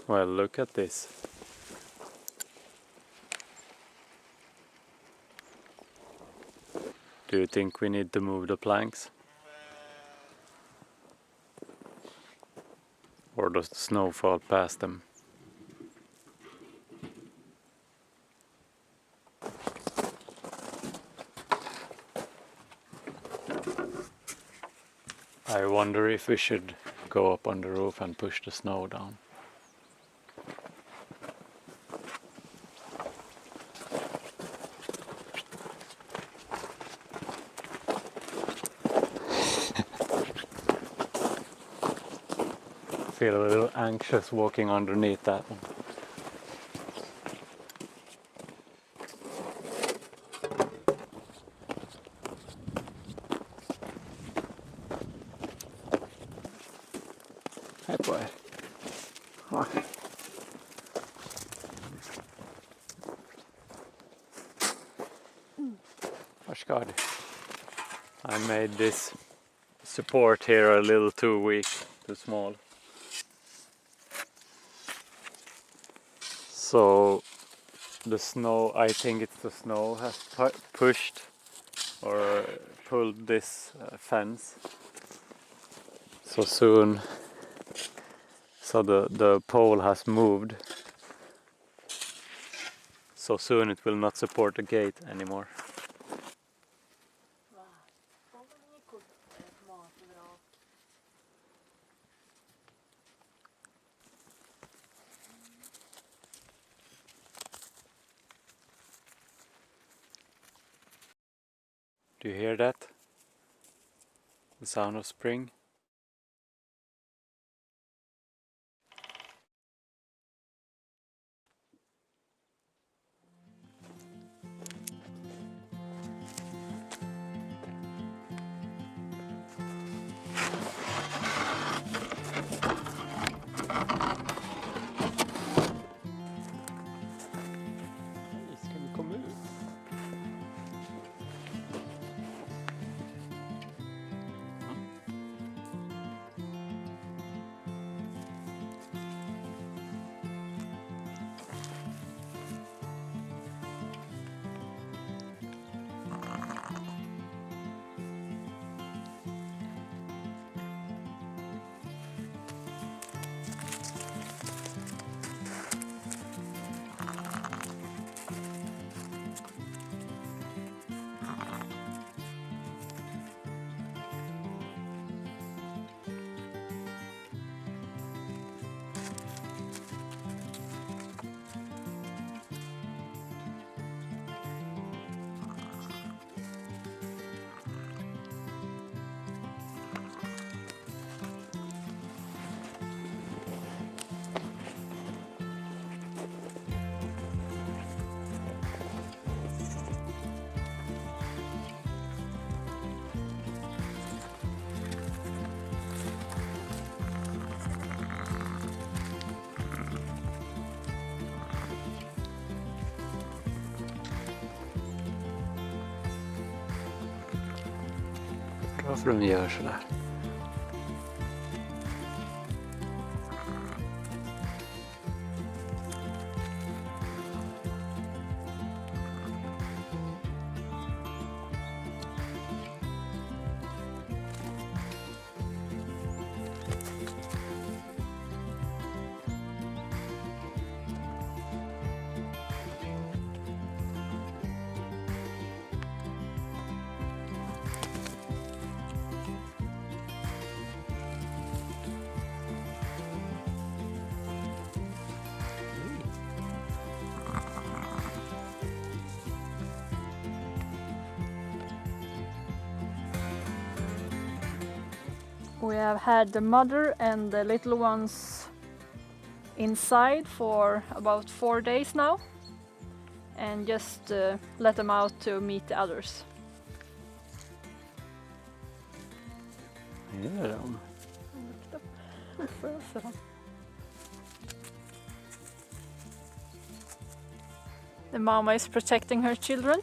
Well, look at this. Do you think we need to move the planks? Or does the snow fall past them? I wonder if we should go up on the roof and push the snow down. I feel a little anxious walking underneath that one. Hej på er. Varsågod. I made this support here a little too weak, too small. So the snow, I think it's the snow, has pushed or pulled this fence so soon. So the pole has moved. So soon it will not support the gate anymore. Do you hear that? The sound of spring? Ska vi komma ut? Varför de gör sådär? We have had the mother and the little ones inside for about 4 days now, and just let them out to meet the others. Yeah. The mama is protecting her children.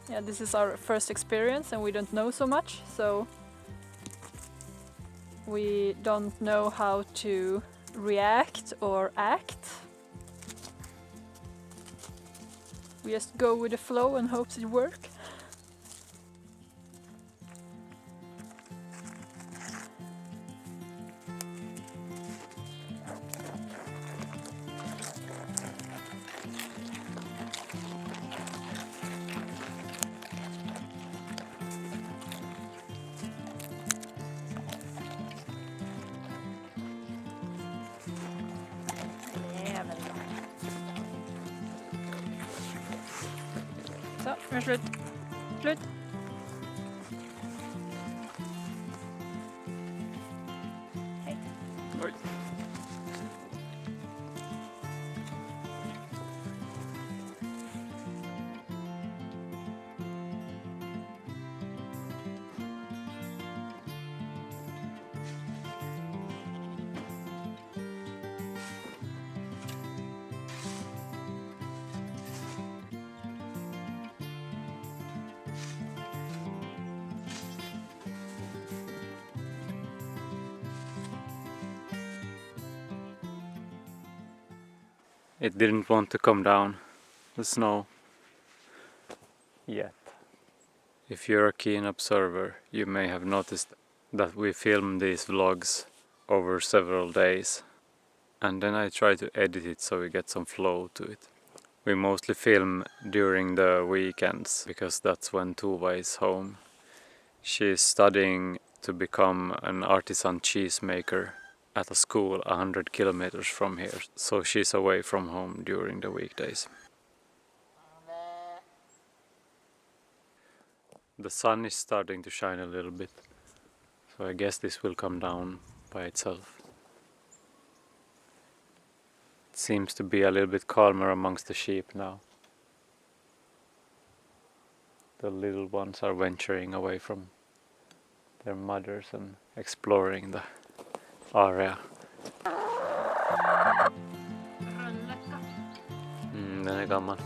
yeah, this is our first experience and we don't know so much, so we don't know how to react or act. We just go with the flow and hope it works. Så, nu är det slut. Slut. Hej. Oj. It didn't want to come down, the snow, yet. If you're a keen observer, you may have noticed that we film these vlogs over several days, and then I try to edit it so we get some flow to it. We mostly film during the weekends, because that's when Tova is home. She's studying to become an artisan cheesemaker at a school 100 kilometers from here, so she's away from home during the weekdays. The sun is starting to shine a little bit, so I guess this will come down by itself. It seems to be a little bit calmer amongst the sheep now. The little ones are venturing away from their mothers and exploring the area. Den är gammal.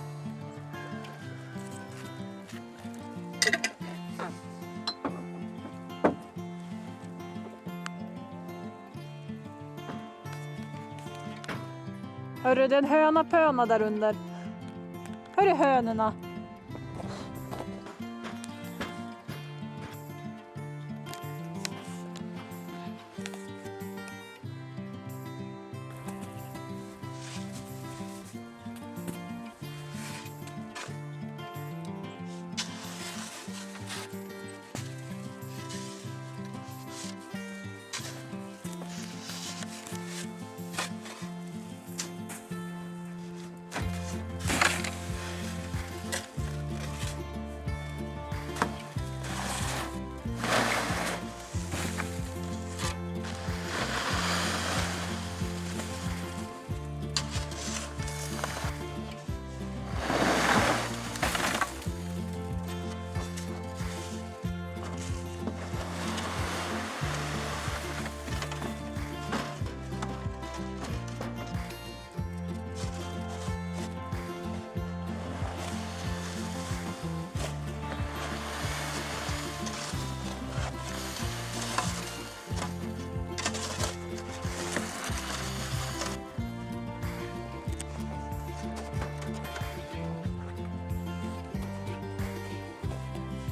Hörru, det är en höna pöna där under. Hörru hönorna.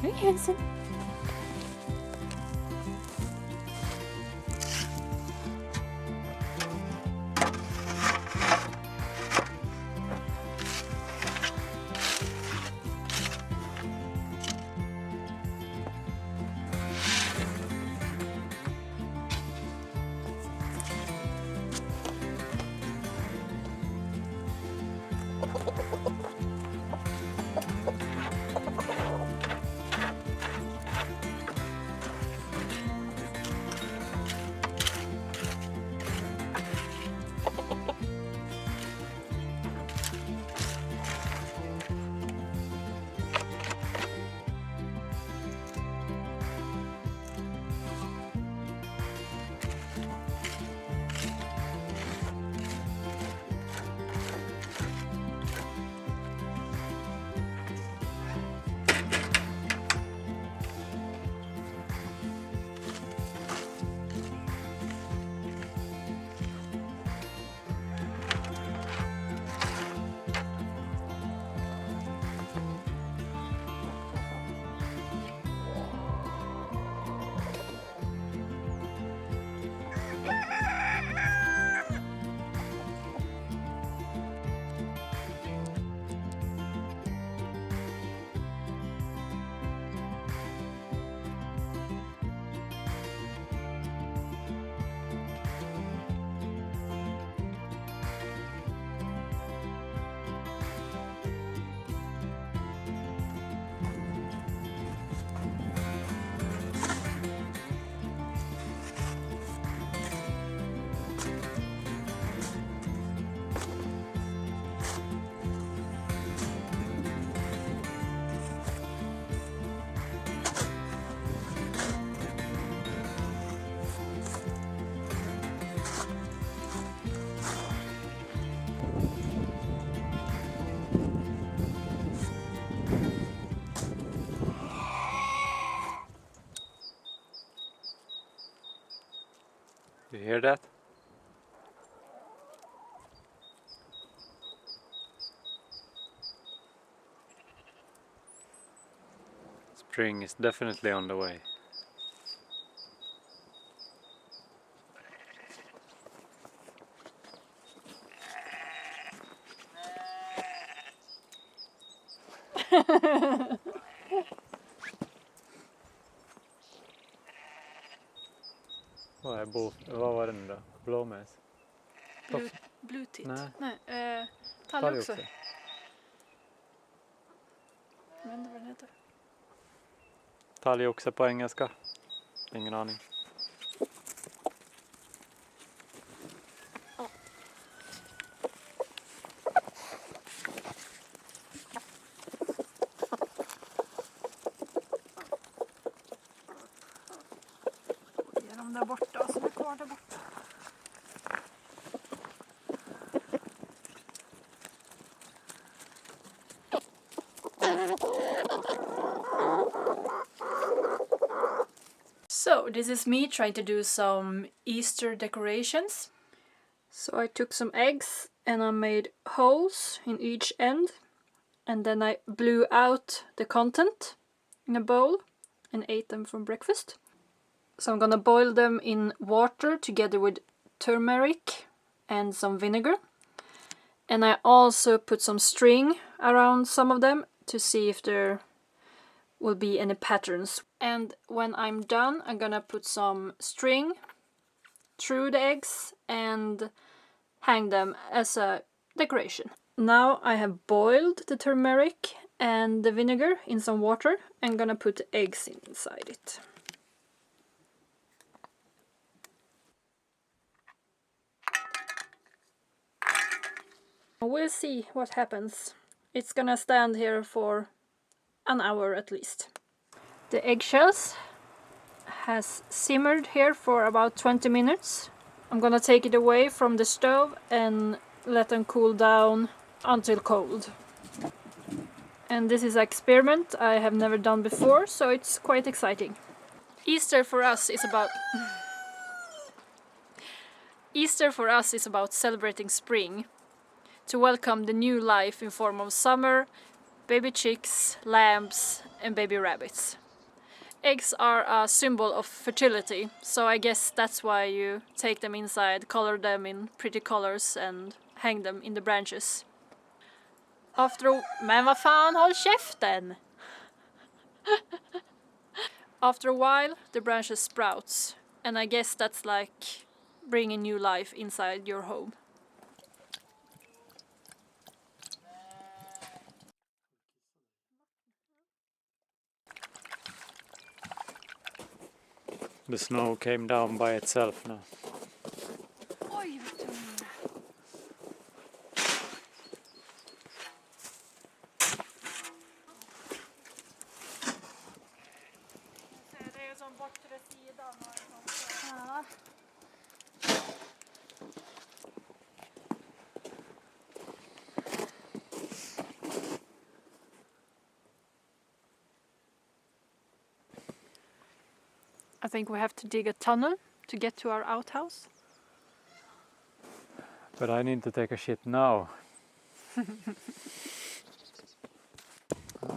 Hej hälsen. hear that? Spring is definitely on the way. Vad var den då? Blåmes? Bluetitt? Nej. Nej, talgoxe. Talgoxe. Jag vet inte vad den heter. Talgoxe på engelska? Ingen aning. Ge dem där borta som är kvar där borta. So this is me trying to do some Easter decorations. So I took some eggs and I made holes in each end, and then I blew out the content in a bowl and ate them for breakfast. So I'm gonna boil them in water together with turmeric and some vinegar. And I also put some string around some of them to see if there will be any patterns. And when I'm done, I'm gonna put some string through the eggs and hang them as a decoration. Now I have boiled the turmeric and the vinegar in some water and gonna put the eggs inside it. We'll see what happens. It's gonna stand here for an hour at least. The eggshells has simmered here for about 20 minutes. I'm gonna take it away from the stove and let them cool down until cold. And this is an experiment I have never done before, so it's quite exciting. Easter for us is about celebrating spring, to welcome the new life in form of summer, baby chicks, lambs and baby rabbits. Eggs are a symbol of fertility, so I guess that's why you take them inside, color them in pretty colors and hang them in the branches. Men vad fan, håll käften! After a while, the branches sprouts, and I guess that's like bringing new life inside your home. The snow came down by itself now. Oj, det är som bortre sidan. Ja. I think we have to dig a tunnel to get to our outhouse. But I need to take a shit now.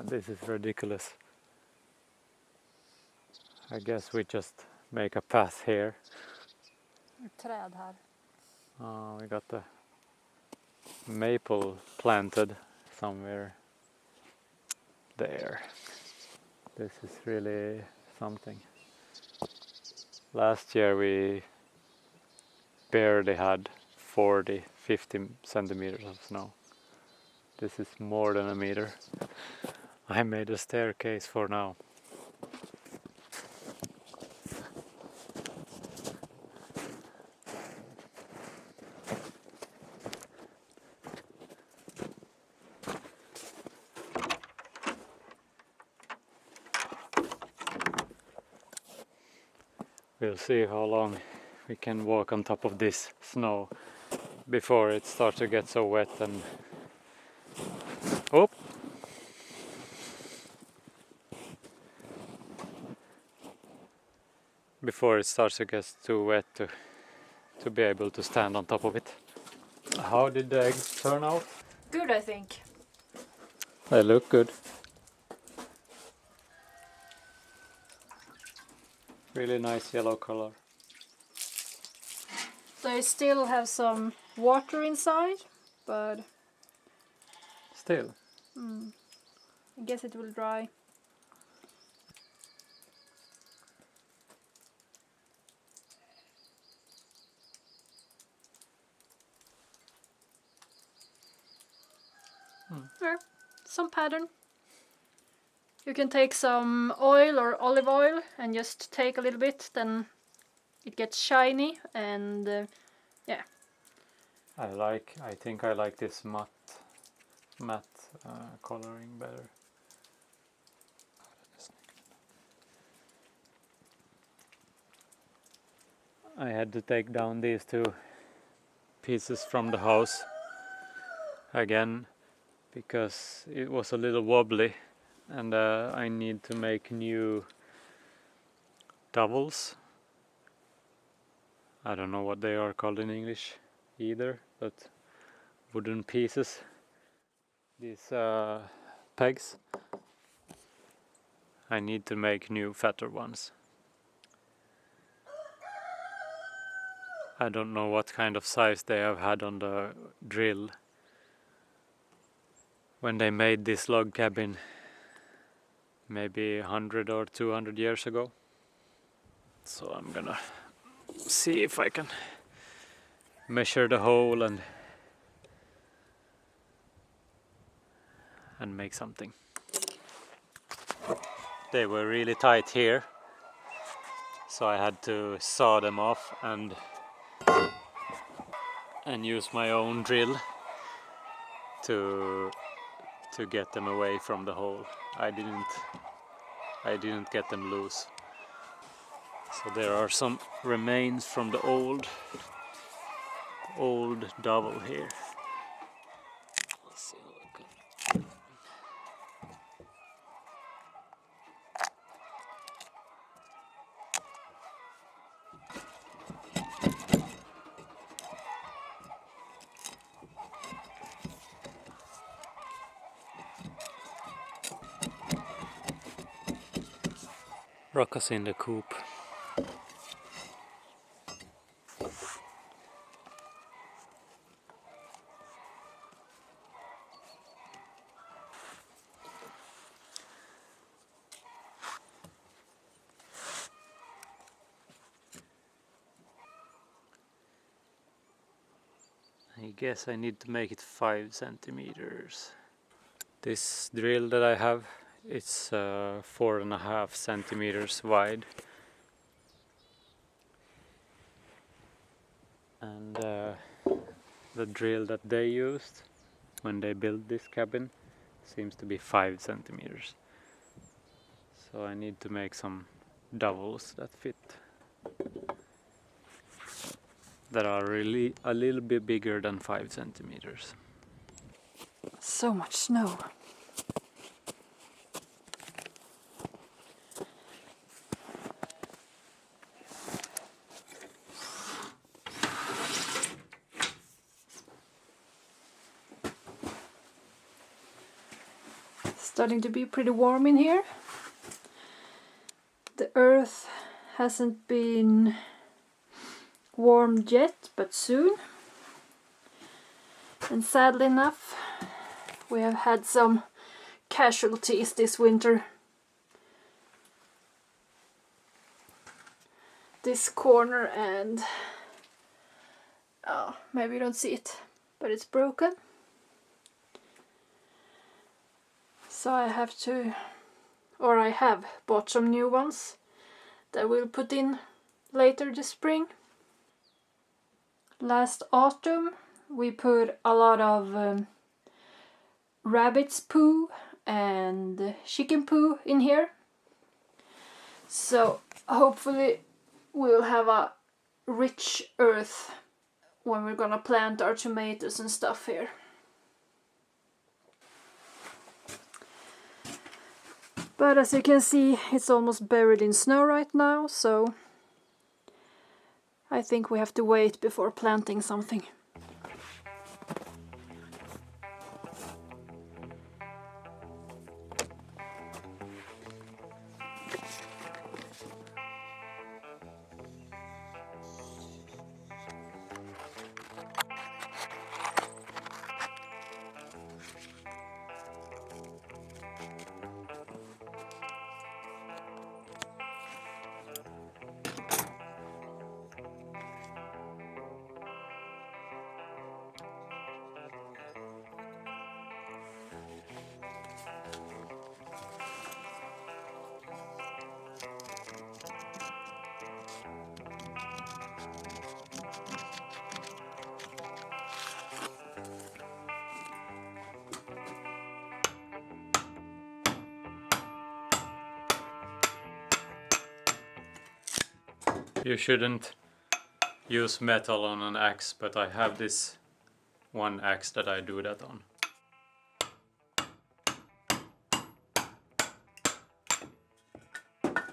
This is ridiculous. I guess we just make a path here. Träd här. We got the maple planted somewhere there. This is really something. Last year we barely had 40-50 centimeters of snow. This is more than a meter. I made a staircase for now. We'll see how long we can walk on top of this snow before it starts to get so wet and oh! Before it starts to get too wet to to be able to stand on top of it. How did the eggs turn out? Good, I think. They look good. Really nice yellow color. They still have some water inside, but Still. I guess it will dry. Yeah, some pattern. You can take some oil or olive oil and just take a little bit, then it gets shiny and yeah. I think I like this matte coloring better. I had to take down these two pieces from the house again because it was a little wobbly, and I need to make new dowels. I don't know what they are called in English either, but wooden pieces, these pegs. I need to make new fatter ones. I don't know what kind of size they have had on the drill when they made this log cabin, maybe 100 or 200 years ago. So I'm gonna see if I can measure the hole and make something. They were really tight here, so I had to saw them off and use my own drill to get them away from the hole. I didn't get them loose. So there are some remains from the old dowel here. Let's see how I can. Rock us in the coop. I guess I need to make it 5 centimeters. This drill that I have, it's 4.5 centimeters wide. And the drill that they used when they built this cabin seems to be 5 centimeters. So I need to make some dowels that fit, that are really a little bit bigger than 5 centimeters. So much snow. Starting to be pretty warm in here. The earth hasn't been warmed yet, but soon. And sadly enough, we have had some casualties this winter. This corner and oh, maybe you don't see it, but it's broken. So I have bought some new ones that we'll put in later this spring. Last autumn we put a lot of rabbit's poo and chicken poo in here. So hopefully we'll have a rich earth when we're gonna plant our tomatoes and stuff here. But as you can see, it's almost buried in snow right now, so I think we have to wait before planting something. You shouldn't use metal on an axe, but I have this one axe that I do that on.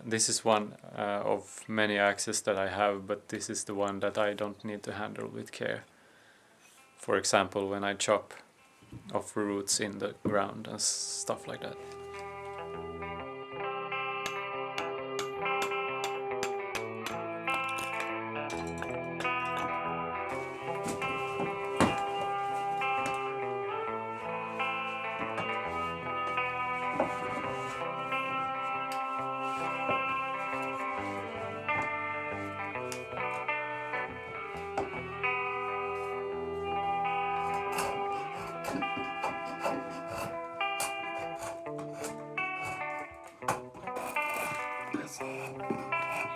This is one of many axes that I have, but this is the one that I don't need to handle with care. For example, when I chop off roots in the ground and stuff like that.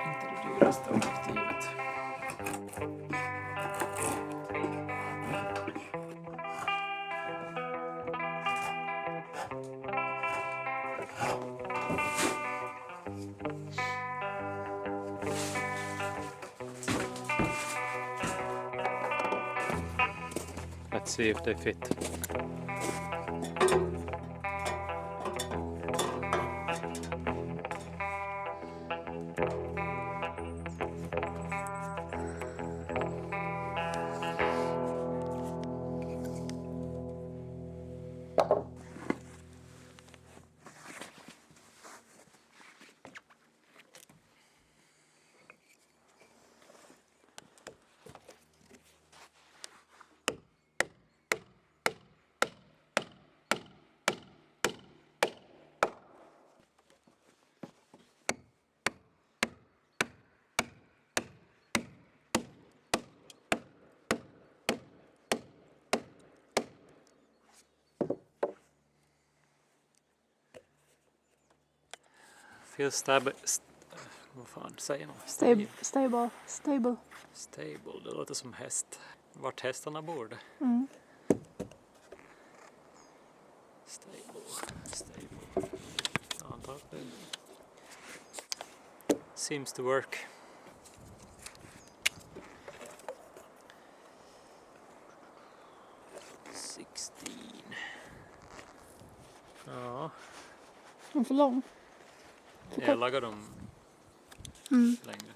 Inte det dyraste objektivet. Let's see if they fit. Feels stable. Vad fan säger man? Stable. Stable, det låter som häst. Vart hästarna bor det. Mm. Stable. Jag antar att det seems to work. Ja. Den är för lång. Jag lagar dem längre.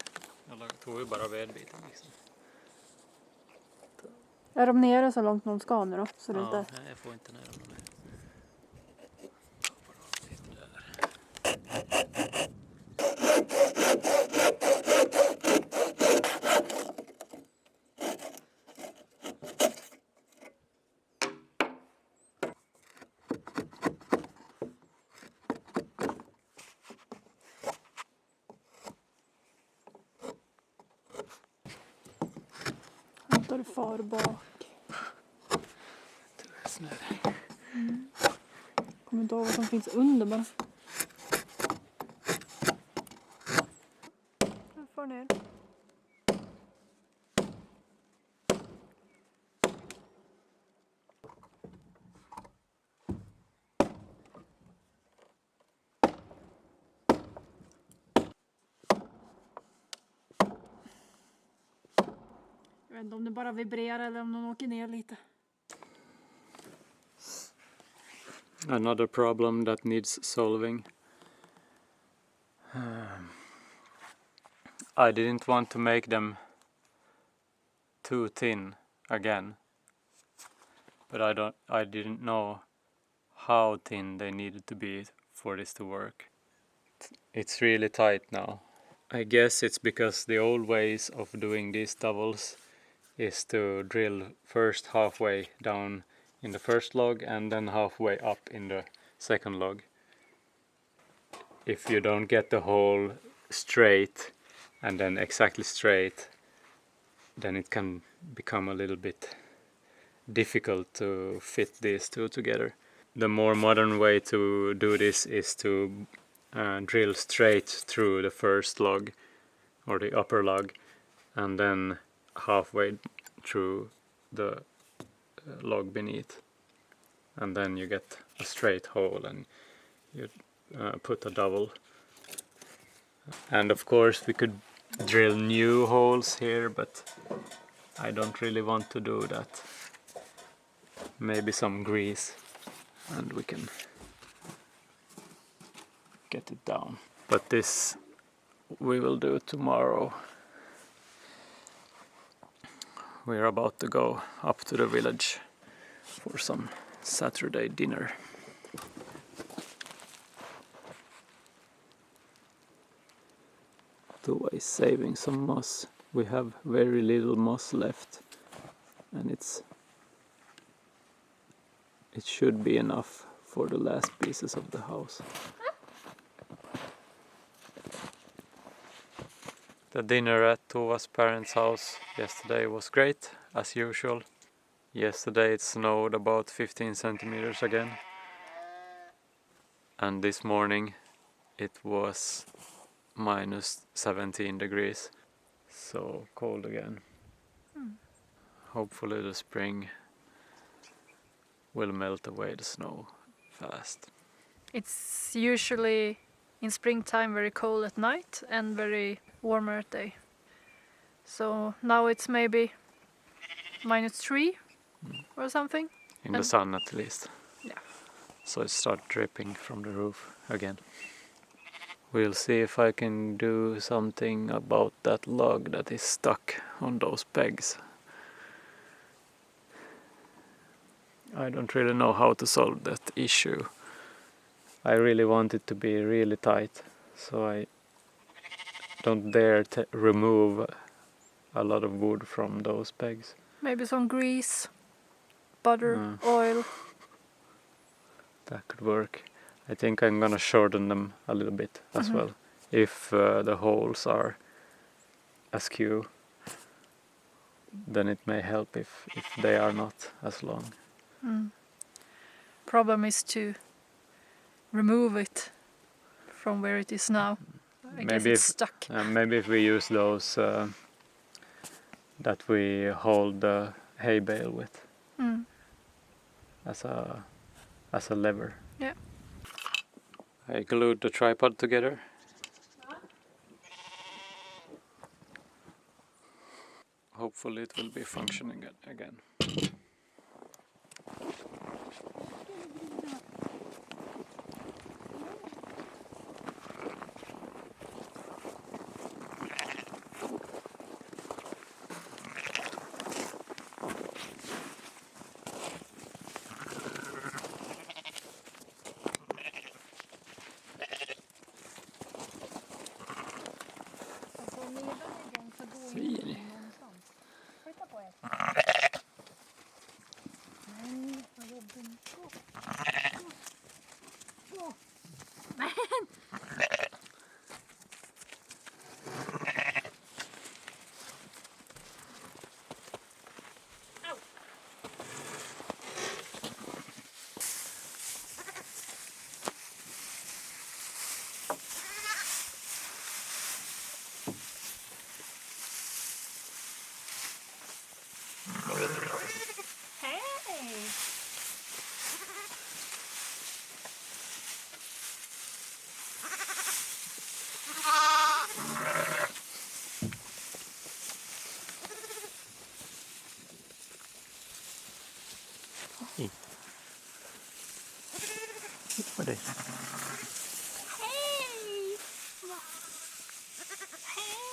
Jag tog ju bara vedbiten liksom. Är de nere så långt de ska nu då? Så det inte... Nej, jag får inte ner dem mer. Då är det far bak. Du är snäll. Kommer inte ihåg vad som finns under bara. Jag får ner. Jag vet inte om det bara vibrerar eller om de åker ner lite. Another problem that needs solving. I didn't want to make them too thin again. But I didn't know how thin they needed to be for this to work. It's really tight now. I guess it's because the old ways of doing these doubles is to drill first halfway down in the first log and then halfway up in the second log. If you don't get the hole straight and then exactly straight, then it can become a little bit difficult to fit these two together. The more modern way to do this is to drill straight through the first log or the upper log and then halfway through the log beneath, and then you get a straight hole and you put a double. And of course we could drill new holes here, but I don't really want to do that. Maybe some grease and we can get it down. But this we will do tomorrow. We're about to go up to the village for some Saturday dinner. Tova is saving some moss. We have very little moss left, and it should be enough for the last pieces of the house. The dinner at Tova's parents' house yesterday was great, as usual. Yesterday it snowed about 15 centimeters again. And this morning it was minus 17 degrees. So cold again. Hopefully the spring will melt away the snow fast. It's usually in springtime very cold at night and very warmer at day. So now it's maybe -3 or something. In the sun at least. Yeah. So it starts dripping from the roof again. We'll see if I can do something about that log that is stuck on those pegs. I don't really know how to solve that issue. I really want it to be really tight, so I don't dare remove a lot of wood from those pegs. Maybe some grease, butter, oil. That could work. I think I'm gonna shorten them a little bit as well, if the holes are askew. Then it may help if they are not as long. Problem is to remove it from where it is now. I guess it's stuck. Maybe if we use those that we hold the hay bale with as a lever. Yeah. I glued the tripod together. Hopefully it will be functioning again. Fin. Vad är det? Hej! Hej!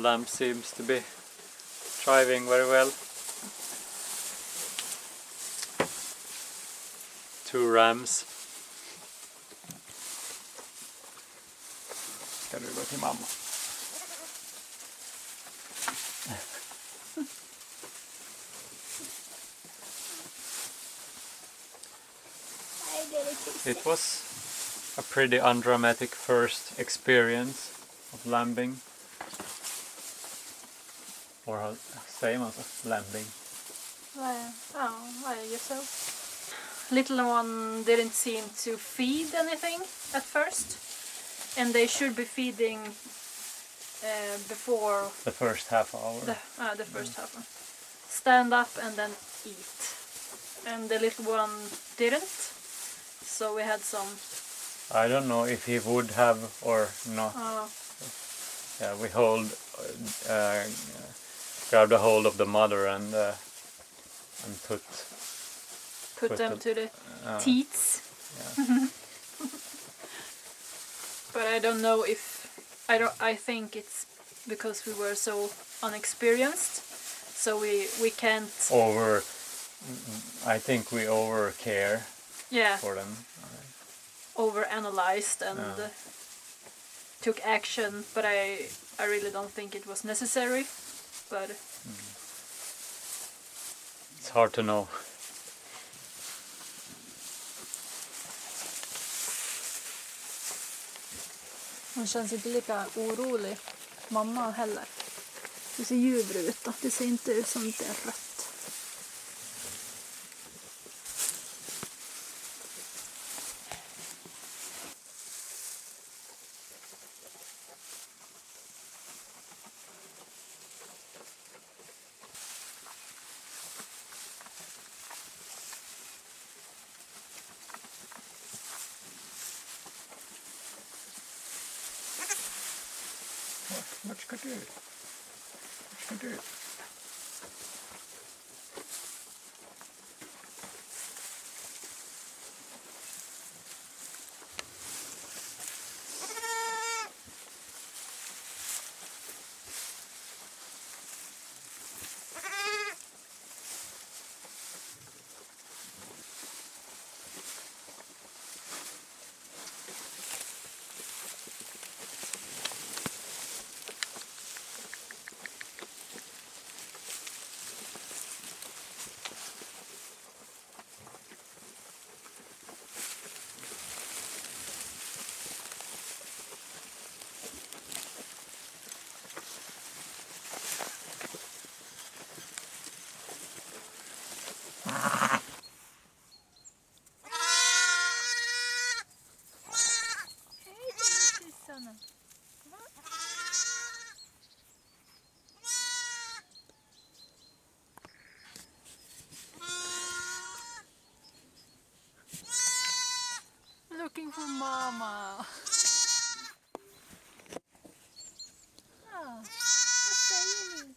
lamb seems to be thriving very well. 2 rams. Ska du gå till mamma? It was a pretty undramatic first experience of lambing. Or how säger man så? Lambing. I guess so. Little one didn't seem to feed anything at first, and they should be feeding before The first half hour. the first half hour. Stand up and then eat. And the little one didn't, so we had some. I don't know if he would have or not. Yeah, we grabbed a hold of the mother and put them to the teats. Yeah. But I don't know if I think it's because we were so unexperienced, so we can't. I think we over care. Yeah. For them. Overanalyzed and took action, but I really don't think it was necessary. But it's hard to know. Hon känns inte lika orolig, mamma heller. Det ser djur ut då. Det ser inte ut som det är rött. Vad ska du? Vad ska du? Looking for mama. Vad säger ni?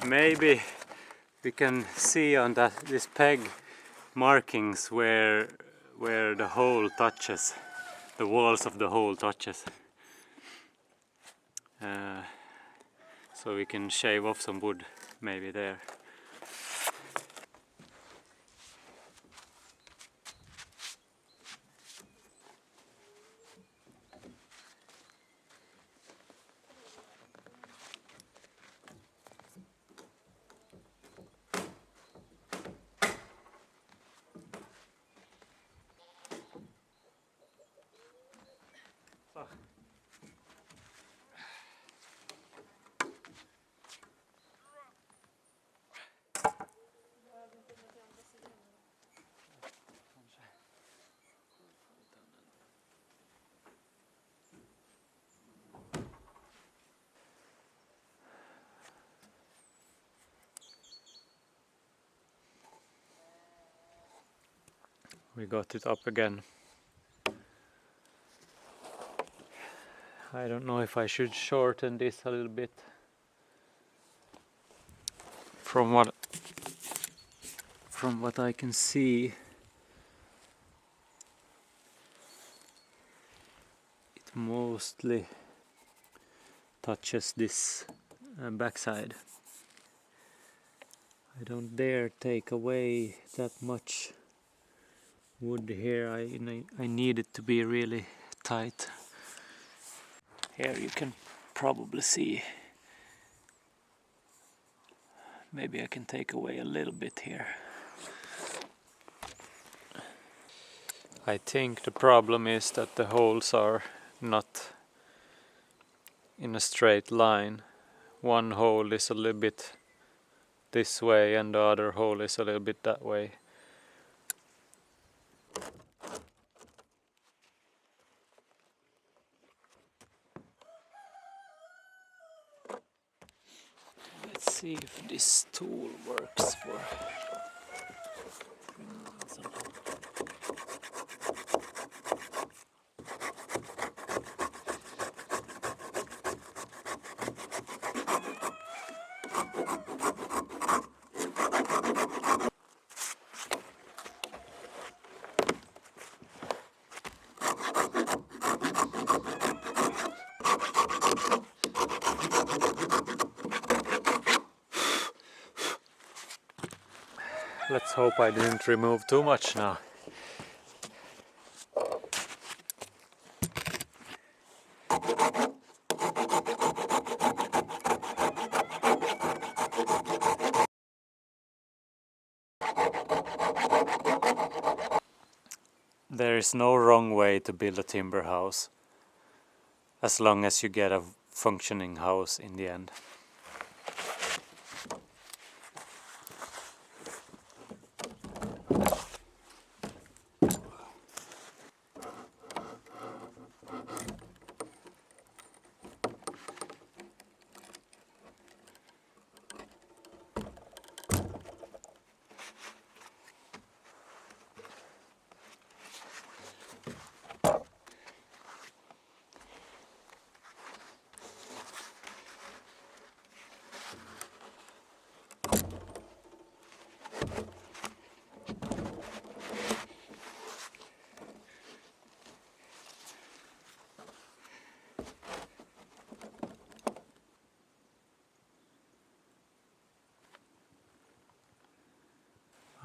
Maybe we can see on this peg markings where the hole touches, the walls of the hole touches. So we can shave off some wood maybe there. We got it up again. I don't know if I should shorten this a little bit. From what I can see, it mostly touches this backside. I don't dare take away that much wood here. I need it to be really tight. Here you can probably see. Maybe I can take away a little bit here. I think the problem is that the holes are not in a straight line. One hole is a little bit this way and the other hole is a little bit that way. Let's see if this tool works for Let's hope I didn't remove too much now. There is no wrong way to build a timber house, as long as you get a functioning house in the end.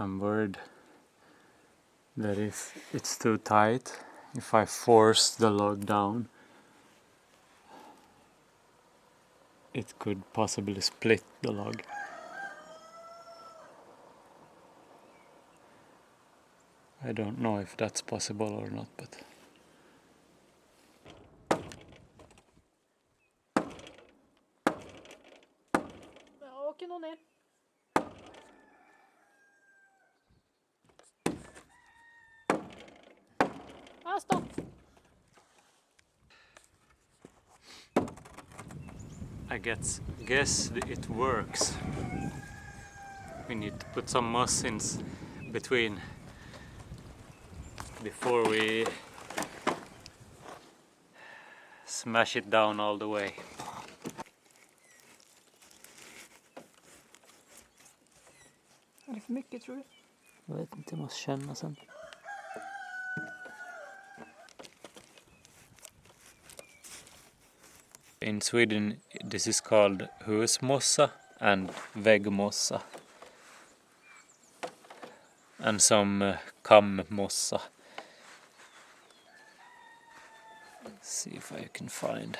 I'm worried that if it's too tight, if I force the log down, it could possibly split the log. I don't know if that's possible or not, but Jag åker nog ner. Stopp! I guess it works. We need to put some moss in between before we smash it down all the way. Är det för mycket tror du? Jag vet inte, jag måste känna sen. In Sweden this is called Husmossa and Väggmossa, and some Kammossa. See if I can find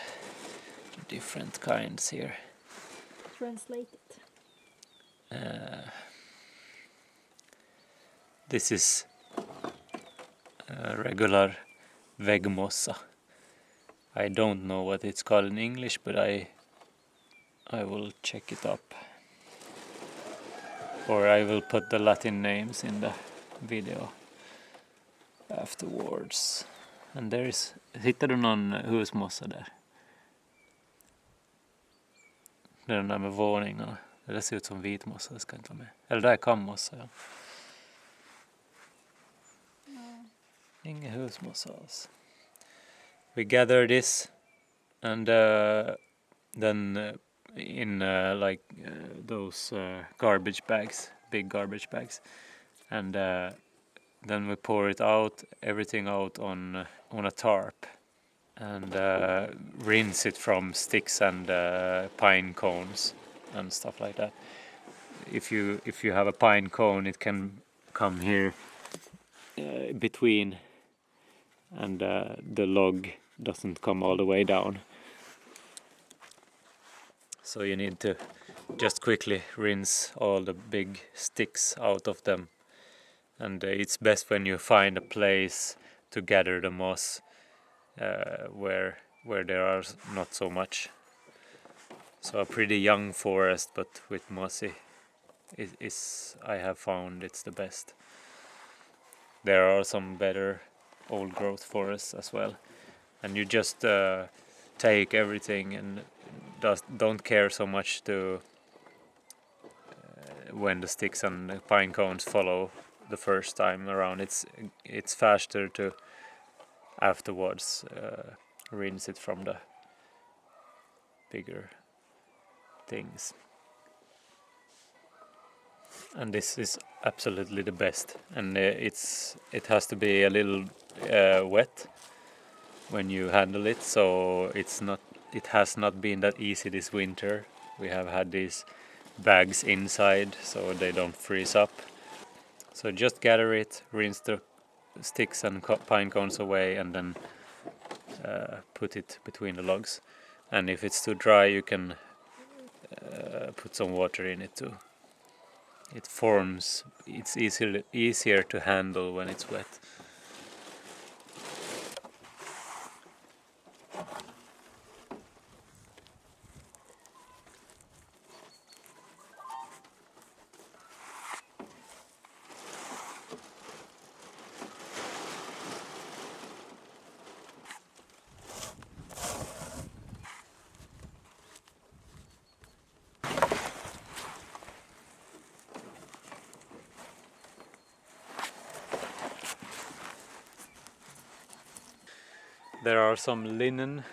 different kinds here. Translate it. This is regular Väggmossa. I don't know what it's called in English, but I will check it up. Or I will put the Latin names in the video afterwards. And there is... Hittar du någon husmossa där? Det är den där med våningarna. Det där ser ut som vitmossa, det ska inte vara med. Eller där är kammossa, ja. Ingen husmossa alls. We gather this and then in those garbage bags, big garbage bags, and then we pour it out, everything out on a tarp, and rinse it from sticks and pine cones and stuff like that. If you have a pine cone, it can come here between, and the log doesn't come all the way down. So you need to just quickly rinse all the big sticks out of them. And it's best when you find a place to gather the moss where there are not so much. So a pretty young forest, but with mossy is I have found it's the best. There are some better old growth forests as well, and you just take everything and don't care so much to when the sticks and the pine cones follow the first time around. It's faster to afterwards rinse it from the bigger things. And this is absolutely the best, and it has to be a little wet when you handle it, so it has not been that easy this winter. We have had these bags inside so they don't freeze up. So just gather it, rinse the sticks and pine cones away, and then put it between the logs. And if it's too dry, you can put some water in it too. It forms, it's easier to handle when it's wet. There are some linen,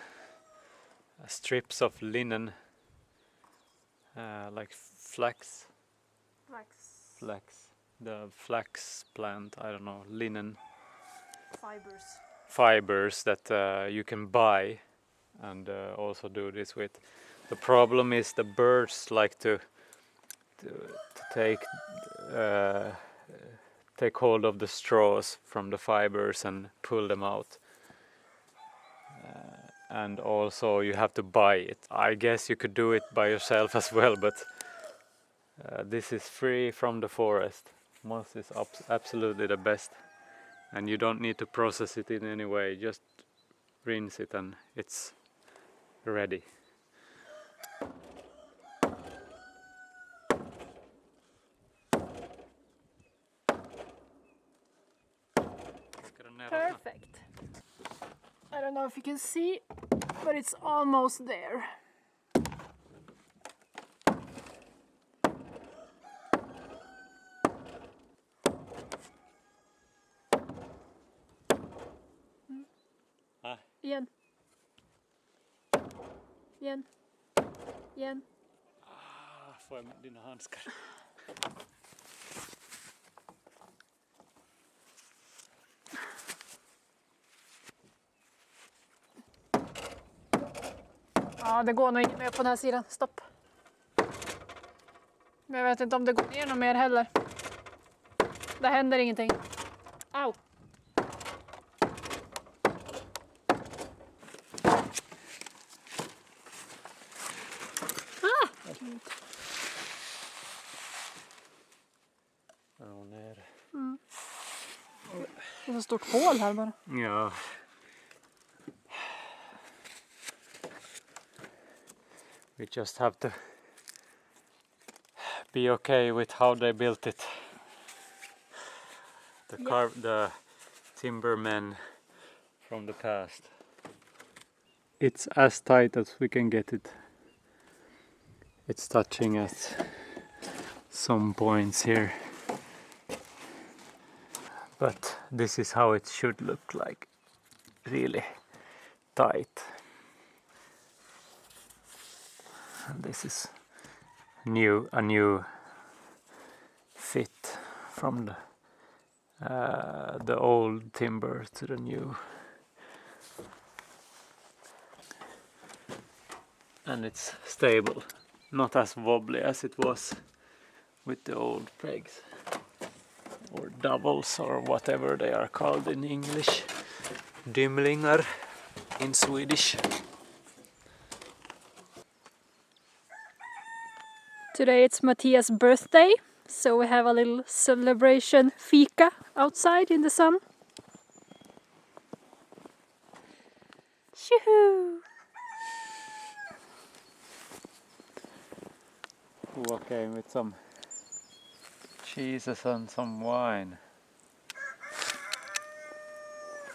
strips of linen, like flax, the flax plant, I don't know, linen fibers that you can buy and also do this with. The problem is the birds like to take hold of the straws from the fibers and pull them out. And also you have to buy it. I guess you could do it by yourself as well, but this is free from the forest. Moss is absolutely the best, and you don't need to process it in any way, just rinse it and it's ready. Perfect. I don't know if you can see, but it's almost there. Igen. Igen. Igen. Får jag dina handskar? Ja, det går nog inget mer på den här sidan. Stopp. Men jag vet inte om det går ner något mer heller. Det händer ingenting. Au! Ah! Mm. Det är så stort hål här bara. Ja. We just have to be okay with how they built it. The timbermen from the past. It's as tight as we can get it. It's touching at some points here. But this is how it should look like. Really tight. And this is a new fit from the old timber to the new. And it's stable, not as wobbly as it was with the old pegs or doubles or whatever they are called in English. Dymlingar in Swedish. Today it's Mattias' birthday, so we have a little celebration fika outside in the sun. Shoo-hoo! Tova came with some cheeses and some wine.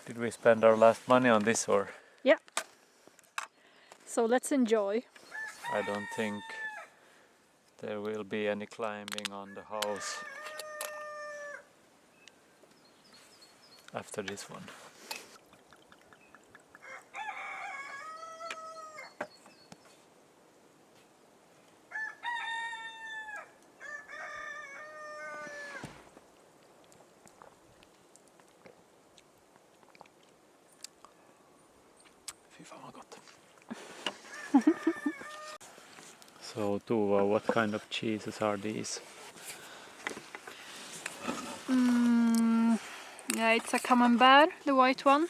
Did we spend our last money on this or? Yeah. So let's enjoy. I don't think there will be any climbing on the house after this one. Fy fan vad gott. So Tova, what kind of cheeses are these? Yeah, it's a camembert, the white one.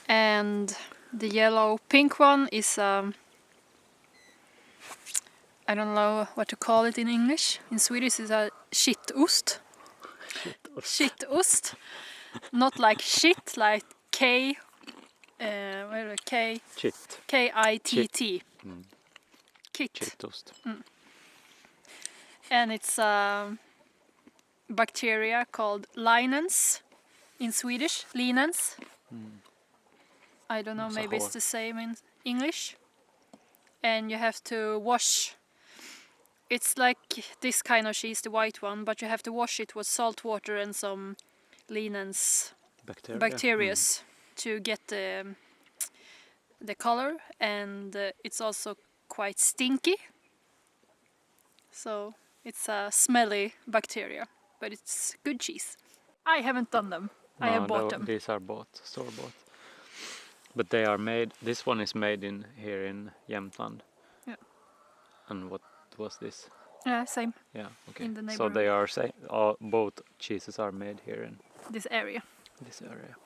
And the yellow pink one is I don't know what to call it in English. In Swedish it's a skittost. Skittost. Not like shit, like K. Chit. K-I-T-T. Kit. Chittost. And it's a bacteria called linens in Swedish. Linens. I don't know, maybe it's the same in English. And you have to wash. It's like this kind of cheese, the white one, but you have to wash it with salt water and some linens bacteria to get the color, and it's also quite stinky. So it's a smelly bacteria, but it's good cheese. I haven't done them. I have bought them. These are store bought. But they are made. This one is made here in Jämtland. Yeah. And what was this? Yeah, same. Yeah. Okay. In the So neighborhood. they are both cheeses are made here in This area. this area.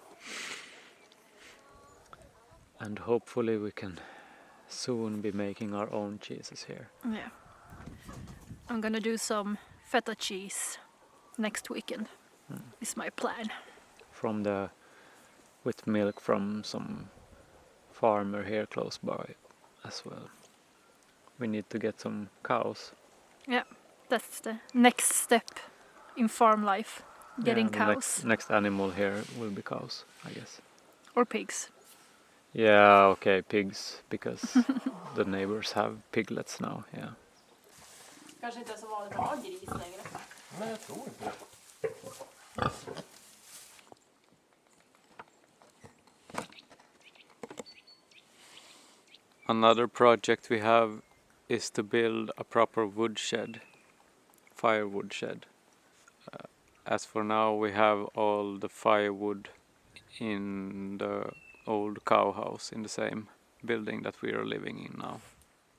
And hopefully we can soon be making our own cheeses here. Yeah. I'm gonna do some feta cheese next weekend. Is my plan. With milk from some farmer here close by as well. We need to get some cows. Yeah, that's the next step in farm life. Getting the cows. Next animal here will be cows, I guess. Or pigs. Yeah, okay, pigs, because the neighbors have piglets now, yeah. Kanske inte så vanligt att ha gris längre. Nej, jag tror inte. Another project we have is to build a proper firewood shed. As for now, we have all the firewood in the old cow house in the same building that we are living in now.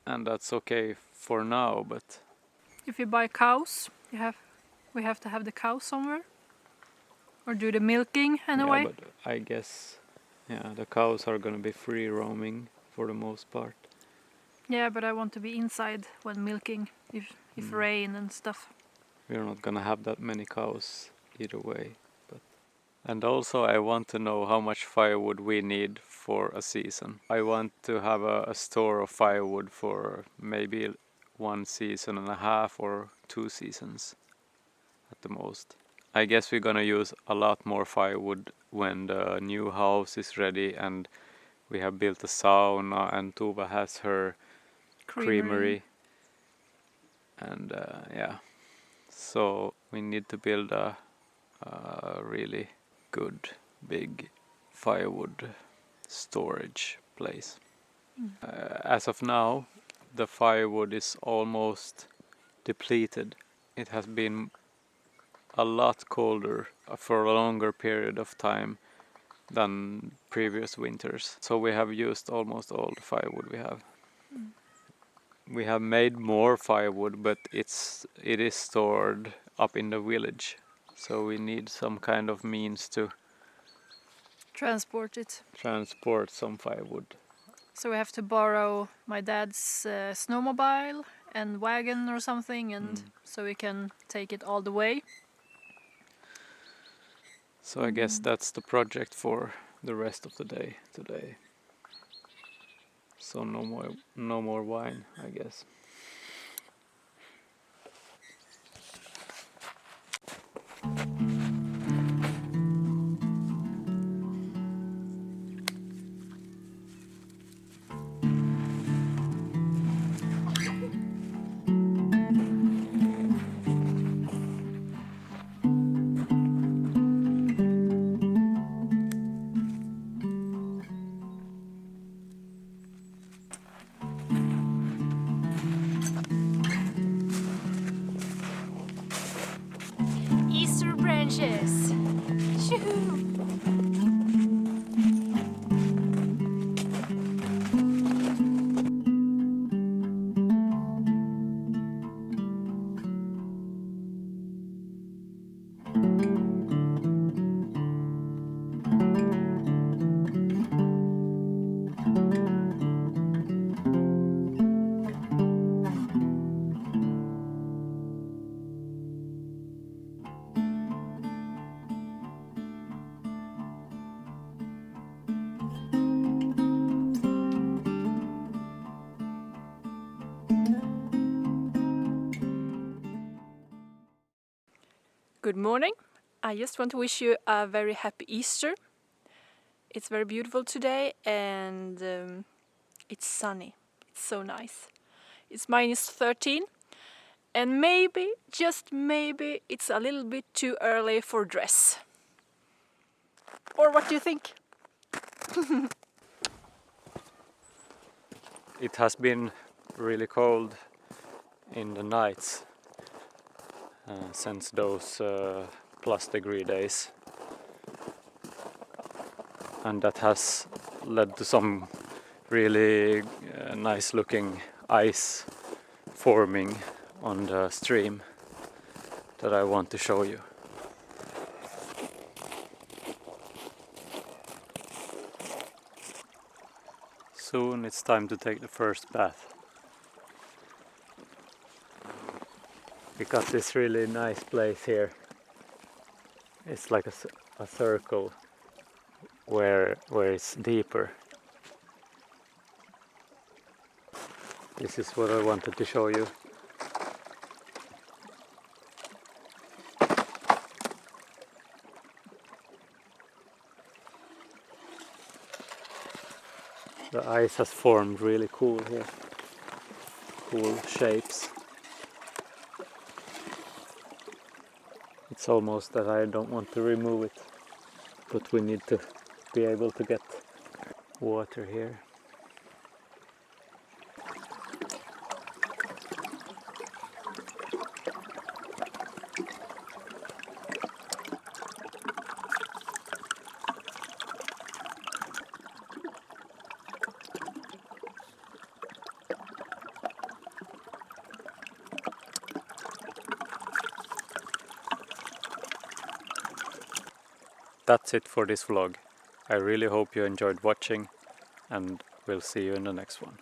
And that's okay for now, but If you buy cows, we have to have the cows somewhere. Or do the milking anyway. yeah, but I guess the cows are gonna be free roaming for the most part. Yeah, but I want to be inside when milking, if rain and stuff. We're not gonna have that many cows either way, but And also I want to know how much firewood we need for a season. I want to have a store of firewood for maybe 1.5 seasons or 2 seasons at the most. I guess we're gonna use a lot more firewood when the new house is ready and we have built a sauna and Tova has her creamery. And yeah, so we need to build a really good big firewood storage place. As of now, the firewood is almost depleted. It has been a lot colder for a longer period of time than previous winters. So we have used almost all the firewood we have. We have made more firewood, but it is stored up in the village. So we need some kind of means to Transport it. transport some firewood. So we have to borrow my dad's snowmobile and wagon or something, and so we can take it all the way. So I guess that's the project for the rest of the day today. So no more wine, I guess. Easter branches. Shoo-hoo. Good morning. I just want to wish you a very happy Easter. It's very beautiful today and it's sunny. It's so nice. It's -13 and maybe, just maybe, it's a little bit too early for dress. Or what do you think? It has been really cold in the nights since those +degree days, and that has led to some really nice looking ice forming on the stream that I want to show you. Soon it's time to take the first bath. We got this really nice place here. It's like a circle where it's deeper. This is what I wanted to show you. The ice has formed really cool here. Cool shapes. It's almost that I don't want to remove it, but we need to be able to get water here. That's it for this vlog. I really hope you enjoyed watching, and we'll see you in the next one.